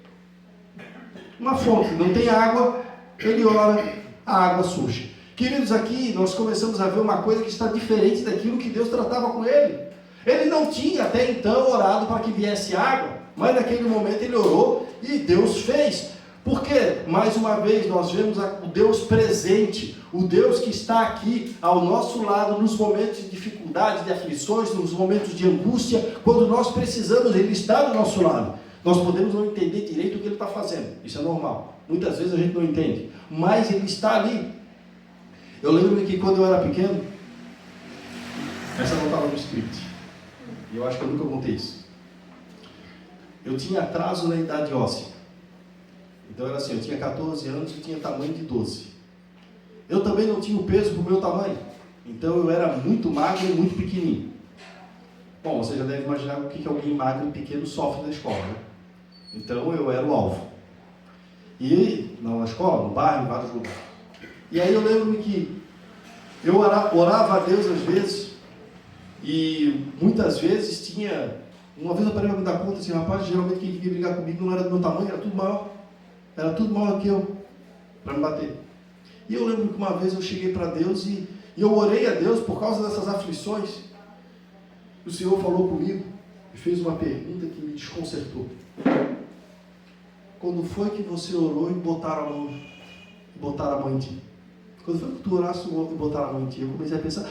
Uma fonte, não tem água, ele ora, a água surge. Queridos, aqui nós começamos a ver uma coisa que está diferente daquilo que Deus tratava com ele. Ele não tinha até então orado para que viesse água, mas naquele momento ele orou e Deus fez. Porque, mais uma vez, nós vemos o Deus presente, o Deus que está aqui ao nosso lado nos momentos de dificuldade, de aflições, nos momentos de angústia. Quando nós precisamos, Ele está do nosso lado. Nós podemos não entender direito o que Ele está fazendo, isso é normal. Muitas vezes a gente não entende, mas Ele está ali. Eu lembro que quando eu era pequeno, essa não estava no script, e eu acho que eu nunca contei isso. Eu tinha atraso na idade óssea. Então era assim, eu tinha 14 anos e tinha tamanho de 12. Eu também não tinha o peso para o meu tamanho. Então eu era muito magro e muito pequenininho. Bom, você já deve imaginar o que alguém magro e pequeno sofre na escola, né? Então eu era o alvo. E não na escola, no bairro, em vários lugares. E aí eu lembro-me que eu orava a Deus às vezes, e muitas vezes tinha... Uma vez eu parei para me dar conta assim, rapaz, geralmente quem queria brigar comigo não era do meu tamanho, era tudo maior. Era tudo maior que eu, para me bater. E eu lembro que uma vez eu cheguei para Deus e eu orei a Deus por causa dessas aflições. O Senhor falou comigo e fez uma pergunta que me desconcertou. Quando foi que você orou e botaram a mão em ti? Quando foi que tu oraste e botaram a mão em ti? Eu comecei a pensar,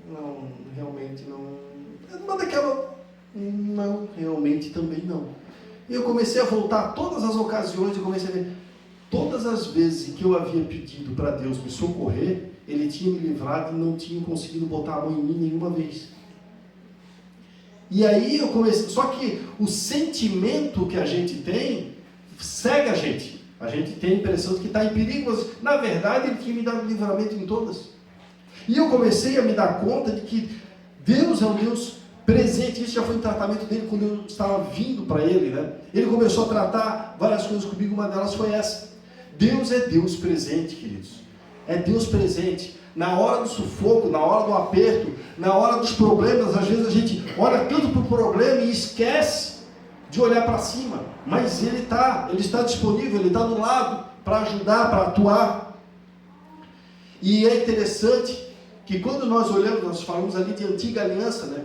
não, realmente não. Uma daquela, não, realmente também não. E eu comecei a voltar todas as ocasiões, eu comecei a ver, todas as vezes em que eu havia pedido para Deus me socorrer, Ele tinha me livrado e não tinha conseguido botar a mão em mim nenhuma vez. E aí eu comecei, só que o sentimento que a gente tem, cega a gente. A gente tem a impressão de que está em perigo, mas na verdade Ele tinha me dado livramento em todas. E eu comecei a me dar conta de que Deus é um Deus presente. Isso já foi um tratamento dele quando eu estava vindo para ele, né? Ele começou a tratar várias coisas comigo, uma delas foi essa. Deus é Deus presente, queridos. É Deus presente. Na hora do sufoco, na hora do aperto, na hora dos problemas, às vezes a gente olha tanto para o problema e esquece de olhar para cima. Mas Ele está disponível, Ele está do lado para ajudar, para atuar. E é interessante que quando nós olhamos, nós falamos ali de antiga aliança, né?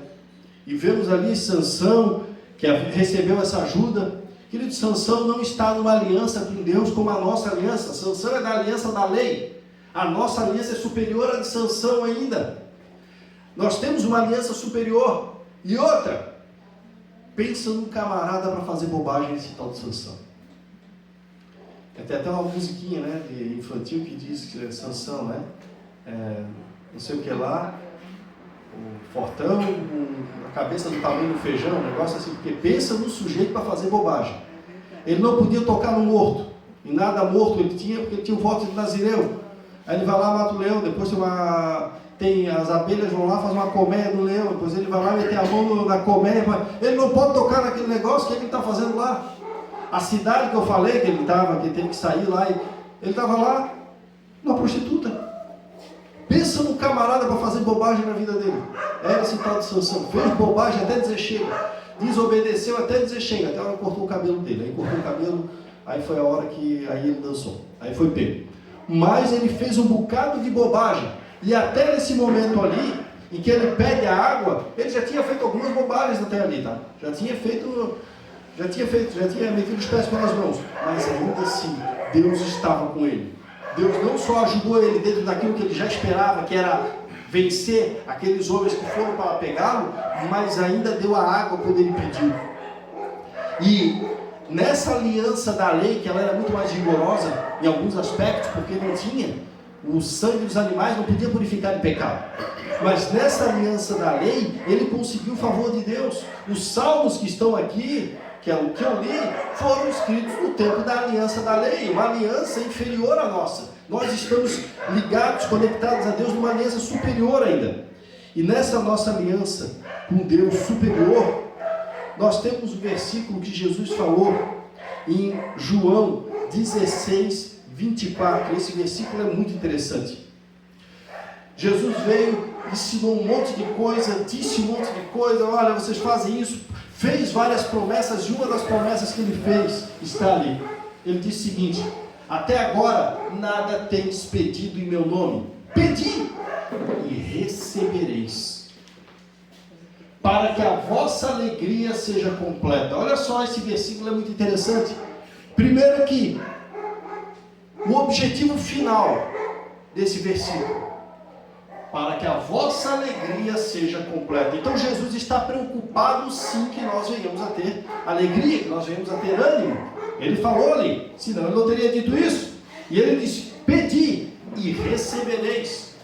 E vemos ali Sansão, que recebeu essa ajuda. Querido, Sansão não está numa aliança com Deus como a nossa aliança. Sansão é da aliança da lei. A nossa aliança é superior à de Sansão ainda. Nós temos uma aliança superior. E outra, pensa num camarada para fazer bobagem esse tal de Sansão. Tem até uma musiquinha, né, de infantil que diz que é Sansão, né? Não sei o que lá, o fortão, a cabeça do tamanho do feijão, um negócio assim, porque pensa no sujeito para fazer bobagem. Ele não podia tocar no morto, e nada morto ele tinha, porque ele tinha o voto de Nazireu. Aí ele vai lá, mata o leão, depois tem as abelhas vão lá, faz uma colmeia do leão, depois ele vai lá, meter a mão na colmeia, ele não pode tocar naquele negócio, o que ele está fazendo lá? A cidade que eu falei que ele estava, que teve que sair lá, ele estava lá, uma prostituta. Pensa no camarada para fazer bobagem na vida dele. Era esse tal de Sansão. Fez bobagem até dizer chega. Desobedeceu até dizer chega. Até a hora que cortou o cabelo dele. Aí cortou o cabelo, aí foi a hora que aí ele dançou. Aí foi pego. Mas ele fez um bocado de bobagem. E até nesse momento ali, em que ele pede a água, ele já tinha feito algumas bobagens até ali, tá? Já tinha metido os pés pelas mãos. Mas ainda assim, Deus estava com ele. Deus não só ajudou ele dentro daquilo que ele já esperava, que era vencer aqueles homens que foram para pegá-lo, mas ainda deu a água quando ele pediu. E nessa aliança da lei, que ela era muito mais rigorosa em alguns aspectos, porque não tinha, o sangue dos animais não podia purificar de pecado. Mas nessa aliança da lei, ele conseguiu o favor de Deus. Os salmos que estão aqui, que é o que eu li, foram escritos no tempo da aliança da lei, uma aliança inferior à nossa. Nós estamos ligados, conectados a Deus numa aliança superior ainda. E nessa nossa aliança com Deus superior, nós temos o versículo que Jesus falou em João 16, 24. Esse versículo é muito interessante. Jesus veio, ensinou um monte de coisa, disse um monte de coisa, olha, vocês fazem isso, fez várias promessas, e uma das promessas que ele fez está ali. Ele disse o seguinte: até agora nada tendes pedido em meu nome, pedi e recebereis, para que a vossa alegria seja completa. Olha só, esse versículo é muito interessante. Primeiro que o objetivo final desse versículo, para que a vossa alegria seja completa. Então Jesus está preocupado sim que nós venhamos a ter alegria, que nós venhamos a ter ânimo. Ele falou ali, senão ele não teria dito isso. E ele disse: pedi e recebereis.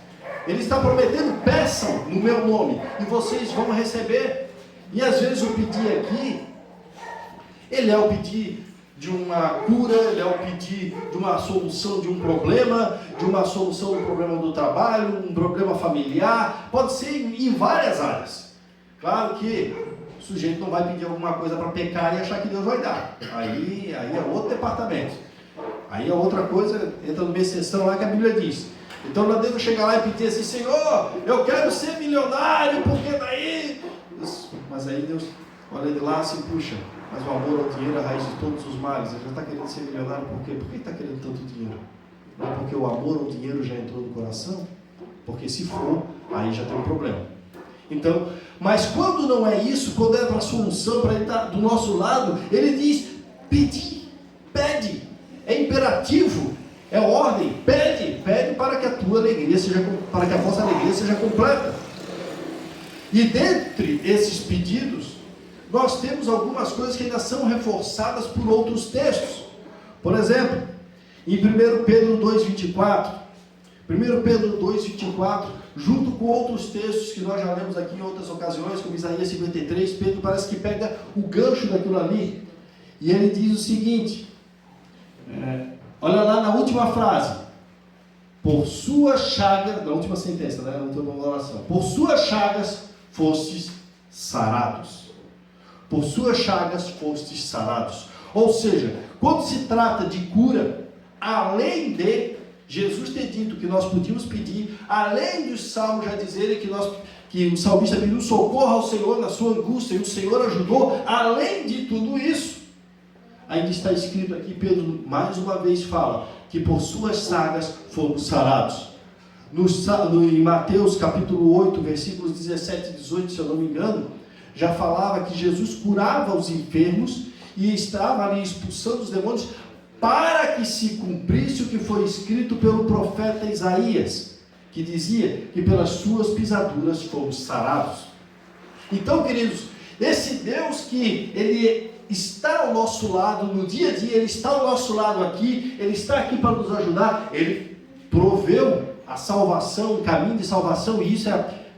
Ele está prometendo: peçam no meu nome e vocês vão receber. E às vezes o pedir aqui, ele é o pedir de uma cura, ele é o pedir de uma solução de um problema, de uma solução do problema do trabalho, um problema familiar, pode ser em várias áreas. Claro que o sujeito não vai pedir alguma coisa para pecar e achar que Deus vai dar. Aí é outro departamento. Aí é outra coisa, entra numa exceção lá que a Bíblia diz. Então não adianta chegar lá e pedir assim: Senhor, eu quero ser milionário, porque daí... Mas aí Deus olha de lá assim: puxa, mas o amor ao dinheiro é a raiz de todos os males. Ele já está querendo ser milionário por quê? Por que está querendo tanto dinheiro? Não é porque o amor ao dinheiro já entrou no coração? Porque se for, aí já tem um problema. Então, mas quando não é isso, quando é para a solução, para ele estar do nosso lado, ele diz: pede, pede. É imperativo, é ordem, pede para que a tua alegria seja, para que a vossa alegria seja completa. E dentre esses pedidos, nós temos algumas coisas que ainda são reforçadas por outros textos. Por exemplo, em 1 Pedro 2,24, 1 Pedro 2,24, junto com outros textos que nós já lemos aqui em outras ocasiões, como Isaías 53, Pedro parece que pega o gancho daquilo ali, e ele diz o seguinte, olha lá na última frase: por suas chagas, na última sentença, na última oração, por suas chagas fostes sarados. Por suas chagas fostes sarados. Ou seja, quando se trata de cura, além de Jesus ter dito que nós podíamos pedir, além dos salmos já dizerem que o salmista pediu socorro ao Senhor na sua angústia e o Senhor ajudou, além de tudo isso, ainda está escrito aqui, Pedro mais uma vez fala, que por suas chagas fomos sarados. Em Mateus capítulo 8, versículos 17 e 18, se eu não me engano, já falava que Jesus curava os enfermos e estava ali expulsando os demônios para que se cumprisse o que foi escrito pelo profeta Isaías, que dizia que pelas suas pisaduras fomos sarados. Então, queridos, esse Deus que Ele está ao nosso lado no dia a dia, Ele está ao nosso lado aqui, Ele está aqui para nos ajudar, Ele proveu a salvação, o caminho de salvação, e isso é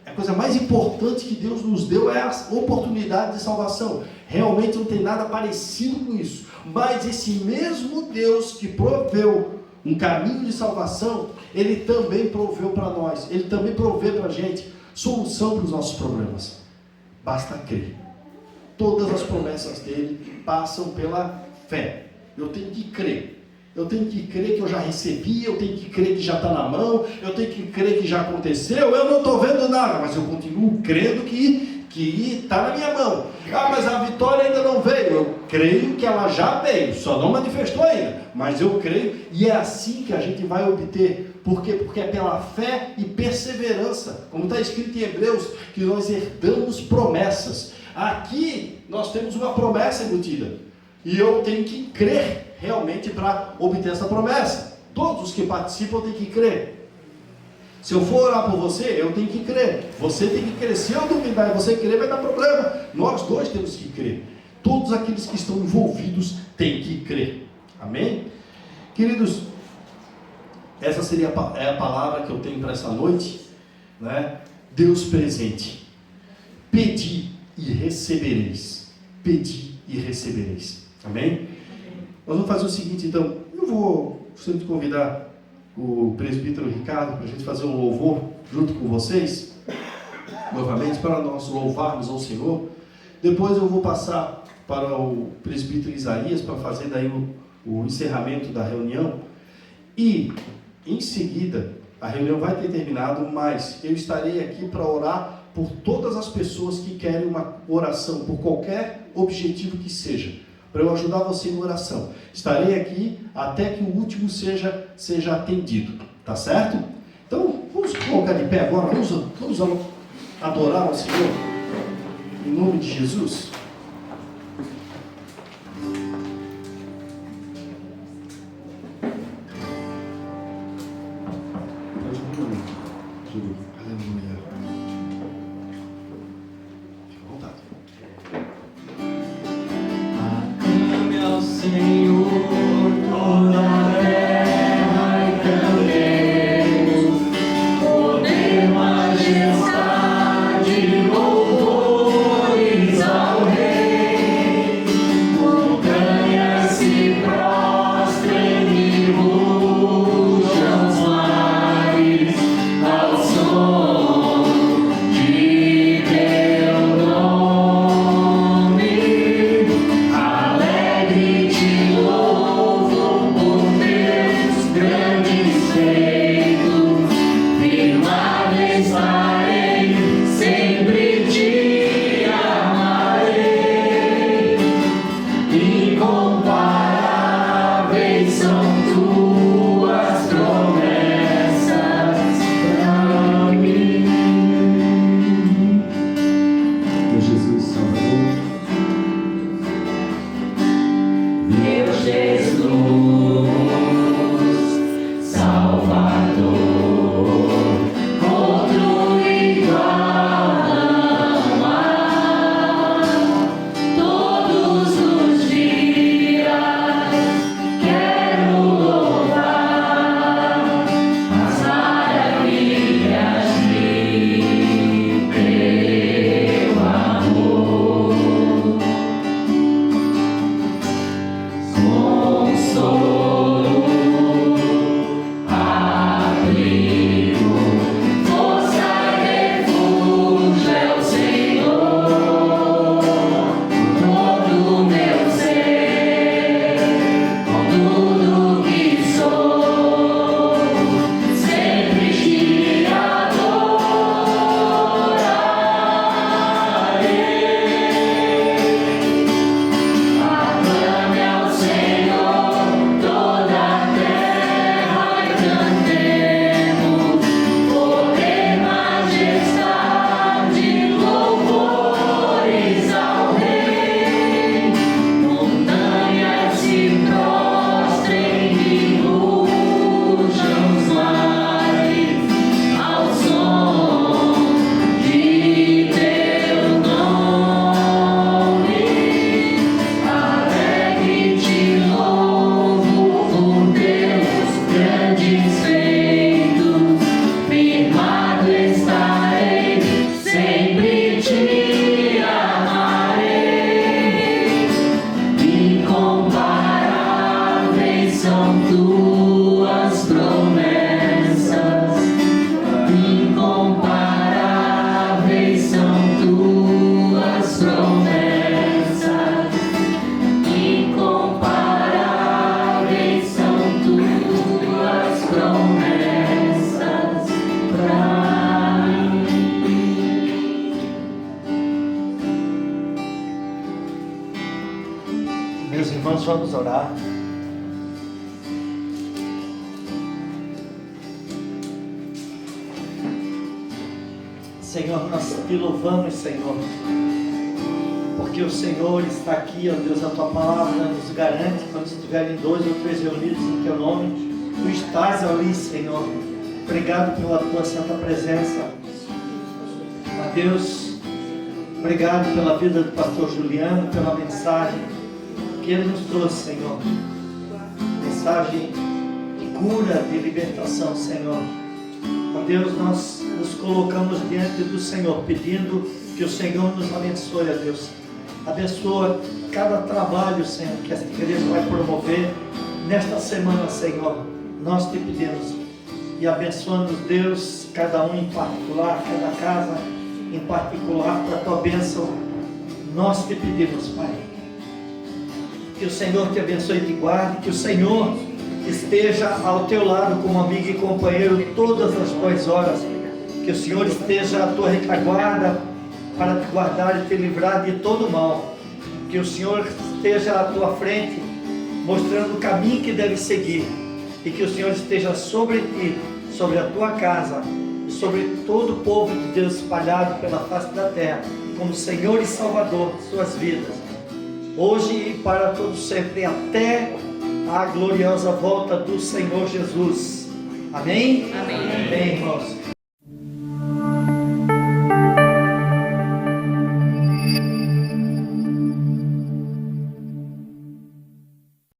a coisa mais importante que Deus nos deu, é a oportunidade de salvação. Realmente não tem nada parecido com isso, mas esse mesmo Deus que proveu um caminho de salvação, Ele também proveu para nós, Ele também provê para a gente solução para os nossos problemas. Basta crer. Todas as promessas dele passam pela fé. Eu tenho que crer. Eu tenho que crer que eu já recebi, eu tenho que crer que já está na mão, eu tenho que crer que já aconteceu. Eu não estou vendo nada, mas eu continuo crendo que está na minha mão. Ah, mas a vitória ainda não veio. Eu creio que ela já veio, só não manifestou ainda. Mas eu creio, e é assim que a gente vai obter. Por quê? Porque é pela fé e perseverança. Como está escrito em Hebreus, que nós herdamos promessas. Aqui nós temos uma promessa embutida. E eu tenho que crer realmente para obter essa promessa. Todos os que participam têm que crer. Se eu for orar por você, eu tenho que crer. Você tem que crer. Se eu duvidar e você crer, vai dar problema. Nós dois temos que crer. Todos aqueles que estão envolvidos têm que crer. Amém? Queridos, essa seria a palavra que eu tenho para essa noite, né? Deus presente. Pedi e recebereis. Pedi e recebereis. Amém? Nós vamos fazer o seguinte, então. Eu vou sempre convidar o presbítero Ricardo para a gente fazer um louvor junto com vocês, novamente, para nós louvarmos ao Senhor. Depois eu vou passar para o presbítero Isaías para fazer daí o encerramento da reunião. E, em seguida, a reunião vai ter terminado, mas eu estarei aqui para orar por todas as pessoas que querem uma oração, por qualquer objetivo que seja, para eu ajudar você em oração. Estarei aqui até que o último seja atendido, tá certo? Então, vamos colocar de pé agora, vamos adorar ao Senhor, em nome de Jesus. Aleluia. Fica à vontade. Aclame ao Senhor toda a terra e cantemos, poder, majestade, louvores ao Rei. te amarei. Incomparáveis são tuas promessas. Incomparáveis são tuas promessas. Incomparáveis são tuas promessas pra mim. Meus irmãos, vamos orar. Senhor, nós te louvamos, Senhor, porque o Senhor está aqui, ó Deus, a tua palavra nos garante, quando estiverem 2 ou 3 reunidos em teu nome, tu estás ali, Senhor. Obrigado pela tua santa presença. Ó Deus, obrigado pela vida do pastor Juliano, pela mensagem que ele nos trouxe, Senhor. Mensagem de cura, de libertação, Senhor. Ó Deus, nós nos colocamos diante do Senhor, pedindo que o Senhor nos abençoe, ó Deus. Abençoa cada trabalho, Senhor, que esta igreja vai promover nesta semana, Senhor. Nós te pedimos. E abençoando, Deus, cada um em particular, cada casa em particular, para a tua bênção. Nós te pedimos, Pai. Que o Senhor te abençoe e te guarde, que o Senhor esteja ao teu lado como amigo e companheiro todas as tuas horas. Que o Senhor esteja à tua retaguarda para te guardar e te livrar de todo mal. Que o Senhor esteja à tua frente, mostrando o caminho que deve seguir. E que o Senhor esteja sobre ti, sobre a tua casa, e sobre todo o povo de Deus espalhado pela face da terra, como Senhor e Salvador de suas vidas, hoje e para todo sempre, até a gloriosa volta do Senhor Jesus. Amém? Amém. Amém, irmãos.